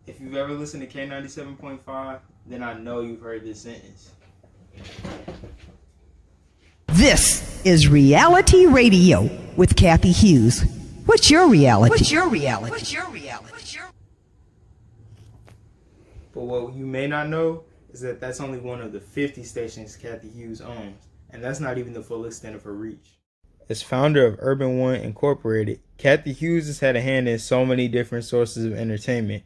If you've ever listened to K97.5, then I know you've heard this sentence. This is Reality Radio with Cathy Hughes. What's your reality? What's your reality? What's your reality? But what you may not know is that that's only one of the 50 stations Cathy Hughes owns, and that's not even the full extent of her reach. As founder of Urban One Incorporated, Cathy Hughes has had a hand in so many different sources of entertainment.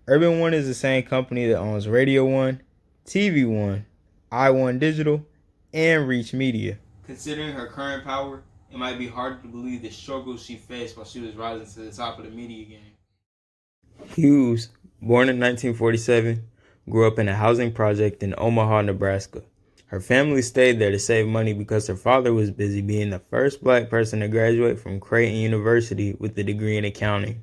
Urban One is the same company that owns Radio One, TV One, iOne Digital, and Reach Media. Considering her current power, it might be hard to believe the struggles she faced while she was rising to the top of the media game. Hughes, born in 1947, grew up in a housing project in Omaha, Nebraska. Her family stayed there to save money because her father was busy being the first black person to graduate from Creighton University with a degree in accounting.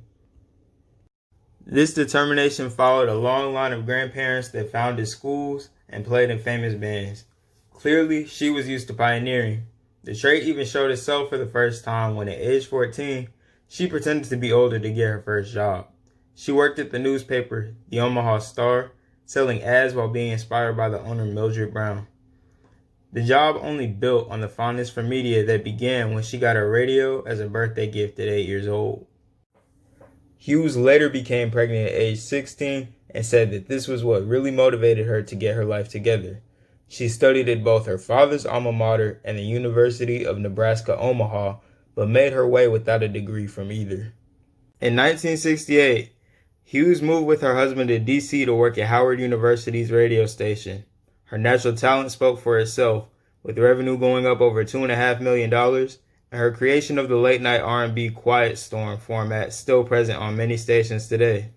This determination followed a long line of grandparents that founded schools and played in famous bands. Clearly, she was used to pioneering. The trait even showed itself for the first time when at age 14, she pretended to be older to get her first job. She worked at the newspaper, the Omaha Star, selling ads while being inspired by the owner Mildred Brown. The job only built on the fondness for media that began when she got a radio as a birthday gift at 8 years old. Hughes later became pregnant at age 16 and said that this was what really motivated her to get her life together. She studied at both her father's alma mater and the University of Nebraska, Omaha, but made her way without a degree from either. In 1968, Hughes moved with her husband to D.C. to work at Howard University's radio station. Her natural talent spoke for itself, with revenue going up over $2.5 million, and her creation of the late-night R&B Quiet Storm format still present on many stations today.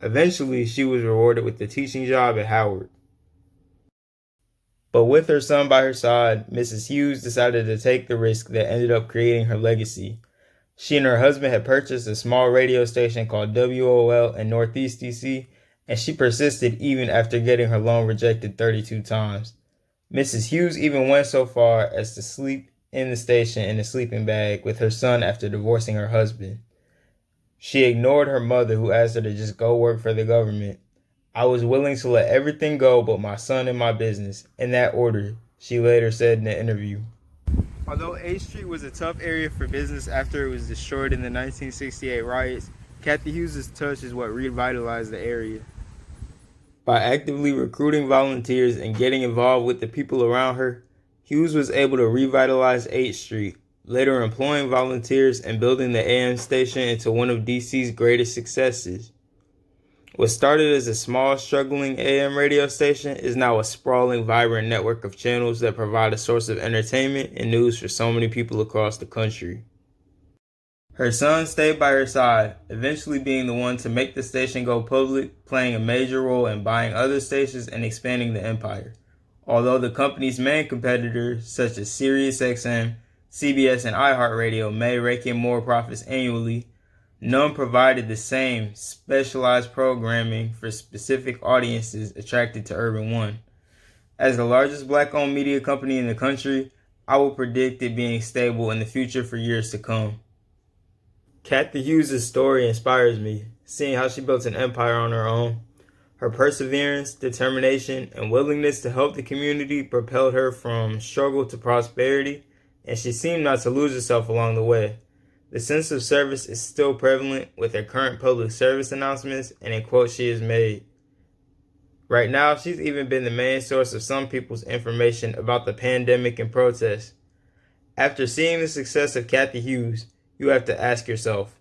Eventually, she was rewarded with the teaching job at Howard. But with her son by her side, Mrs. Hughes decided to take the risk that ended up creating her legacy. She and her husband had purchased a small radio station called WOL in Northeast DC, and she persisted even after getting her loan rejected 32 times. Mrs. Hughes even went so far as to sleep in the station in a sleeping bag with her son after divorcing her husband. She ignored her mother, who asked her to just go work for the government. "I was willing to let everything go but my son and my business, in that order," she later said in an interview. Although 8th Street was a tough area for business after it was destroyed in the 1968 riots, Cathy Hughes' touch is what revitalized the area. By actively recruiting volunteers and getting involved with the people around her, Hughes was able to revitalize 8th Street, later employing volunteers and building the AM station into one of DC's greatest successes. What started as a small, struggling AM radio station is now a sprawling, vibrant network of channels that provide a source of entertainment and news for so many people across the country. Her son stayed by her side, eventually being the one to make the station go public, playing a major role in buying other stations and expanding the empire. Although the company's main competitors, such as SiriusXM, CBS, and iHeartRadio, may rake in more profits annually, none provided the same specialized programming for specific audiences attracted to Urban One. As the largest black-owned media company in the country, I will predict it being stable in the future for years to come. Cathy Hughes' story inspires me, seeing how she built an empire on her own. Her perseverance, determination, and willingness to help the community propelled her from struggle to prosperity, and she seemed not to lose herself along the way. The sense of service is still prevalent with her current public service announcements and in quotes she has made. Right now, she's even been the main source of some people's information about the pandemic and protests. After seeing the success of Cathy Hughes, you have to ask yourself,